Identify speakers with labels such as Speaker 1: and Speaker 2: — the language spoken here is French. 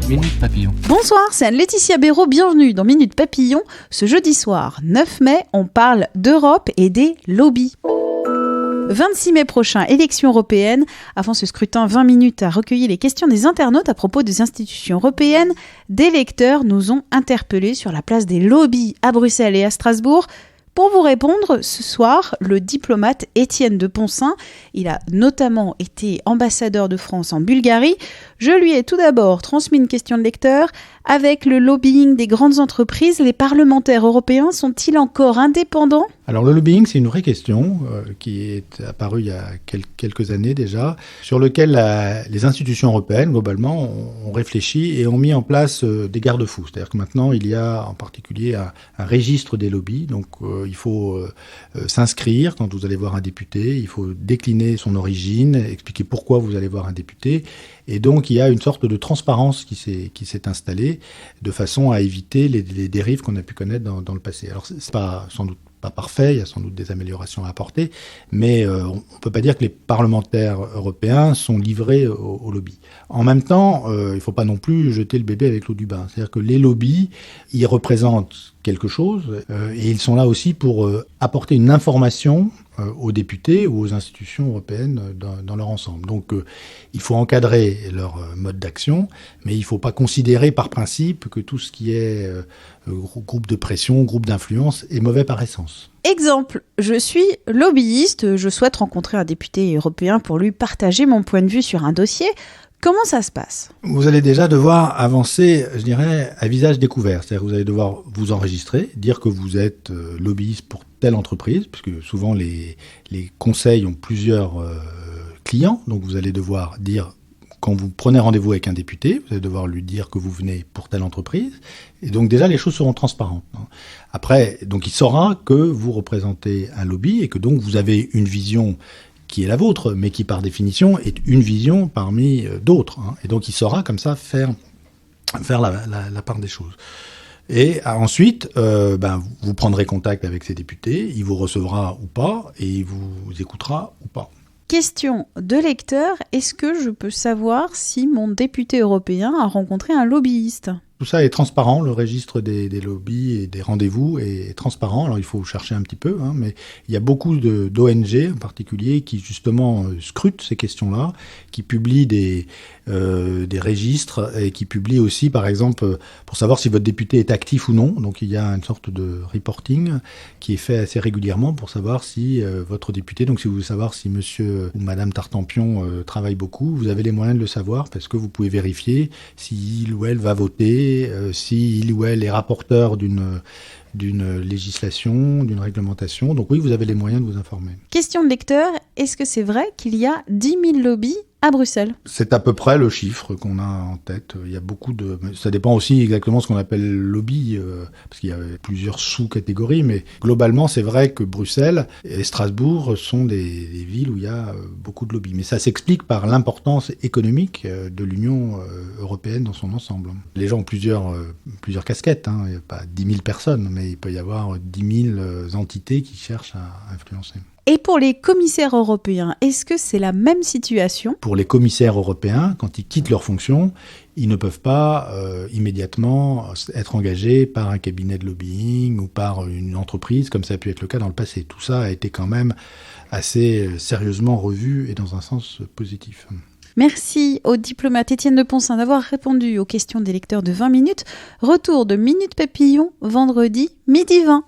Speaker 1: Minute Papillon.
Speaker 2: Bonsoir, c'est Anne-Laetitia Béraud, bienvenue dans Minute Papillon. Ce jeudi soir, 9 mai, on parle d'Europe et des lobbies. 26 mai prochain, élection européenne. Avant ce scrutin, 20 minutes a recueilli les questions des internautes à propos des institutions européennes. Des lecteurs nous ont interpellés sur la place des lobbies à Bruxelles et à Strasbourg. Pour vous répondre, ce soir, le diplomate Étienne de Poncin, il a notamment été ambassadeur de France en Bulgarie. Je lui ai tout d'abord transmis une question de lecteur. Avec le lobbying des grandes entreprises, les parlementaires européens sont-ils encore indépendants ?
Speaker 3: Alors le lobbying, c'est une vraie question qui est apparue il y a quelques années déjà, sur lequel les institutions européennes, globalement, ont réfléchi et ont mis en place des garde-fous. C'est-à-dire que maintenant, il y a en particulier un registre des lobbies. Donc il faut s'inscrire quand vous allez voir un député, il faut décliner son origine, expliquer pourquoi vous allez voir un député. Et donc, il y a une sorte de transparence qui s'est installée de façon à éviter les dérives qu'on a pu connaître dans le passé. Alors, c'est pas sans doute pas parfait, il y a sans doute des améliorations à apporter, mais on ne peut pas dire que les parlementaires européens sont livrés au lobby. En même temps, il ne faut pas non plus jeter le bébé avec l'eau du bain. C'est-à-dire que les lobbies, ils représentent quelque chose et ils sont là aussi pour apporter une information aux députés ou aux institutions européennes dans leur ensemble. Donc il faut encadrer leur mode d'action, mais il ne faut pas considérer par principe que tout ce qui est groupe de pression, groupe d'influence est mauvais par essence.
Speaker 2: Exemple, je suis lobbyiste, je souhaite rencontrer un député européen pour lui partager mon point de vue sur un dossier. Comment ça se passe ?
Speaker 3: Vous allez déjà devoir avancer, je dirais, à visage découvert. C'est-à-dire que vous allez devoir vous enregistrer, dire que vous êtes lobbyiste pour telle entreprise, puisque souvent les conseils ont plusieurs clients. Donc vous allez devoir dire, quand vous prenez rendez-vous avec un député, vous allez devoir lui dire que vous venez pour telle entreprise. Et donc déjà, les choses seront transparentes. Après, donc il saura que vous représentez un lobby et que donc vous avez une vision qui est la vôtre, mais qui par définition est une vision parmi d'autres. Et donc il saura comme ça faire la part des choses. Et ensuite, vous prendrez contact avec ces députés, il vous recevra ou pas, et il vous écoutera ou pas.
Speaker 2: Question de lecteur, est-ce que je peux savoir si mon député européen a rencontré un lobbyiste ?
Speaker 3: Tout ça est transparent, le registre des lobbies et des rendez-vous est transparent. Alors il faut chercher un petit peu, mais il y a beaucoup d'ONG en particulier qui justement scrutent ces questions-là, qui publient des registres et qui publient aussi, par exemple, pour savoir si votre député est actif ou non. Donc il y a une sorte de reporting qui est fait assez régulièrement pour savoir si votre député, donc si vous voulez savoir si monsieur ou madame Tartampion travaille beaucoup, vous avez les moyens de le savoir parce que vous pouvez vérifier s'il ou elle va voter, si il ou elle est rapporteur d'une législation, d'une réglementation. Donc oui, vous avez les moyens de vous informer.
Speaker 2: Question de lecteur, est-ce que c'est vrai qu'il y a 10 000 lobbies à Bruxelles ?
Speaker 3: C'est à peu près le chiffre qu'on a en tête. Il y a beaucoup de... Ça dépend aussi exactement de ce qu'on appelle lobby, parce qu'il y a plusieurs sous-catégories, mais globalement, c'est vrai que Bruxelles et Strasbourg sont des villes où il y a beaucoup de lobbies. Mais ça s'explique par l'importance économique de l'Union européenne dans son ensemble. Les gens ont plusieurs casquettes, il n'y a pas 10 000 personnes, mais il peut y avoir 10 000 entités qui cherchent à influencer.
Speaker 2: Et pour les commissaires européens, est-ce que c'est la même situation ?
Speaker 3: Pour les commissaires européens, quand ils quittent leurs fonctions, ils ne peuvent pas immédiatement être engagés par un cabinet de lobbying ou par une entreprise, comme ça a pu être le cas dans le passé. Tout ça a été quand même assez sérieusement revu et dans un sens positif.
Speaker 2: Merci au diplomate Étienne de Poncin d'avoir répondu aux questions des lecteurs de 20 minutes. Retour de Minute Papillon, vendredi 12h20.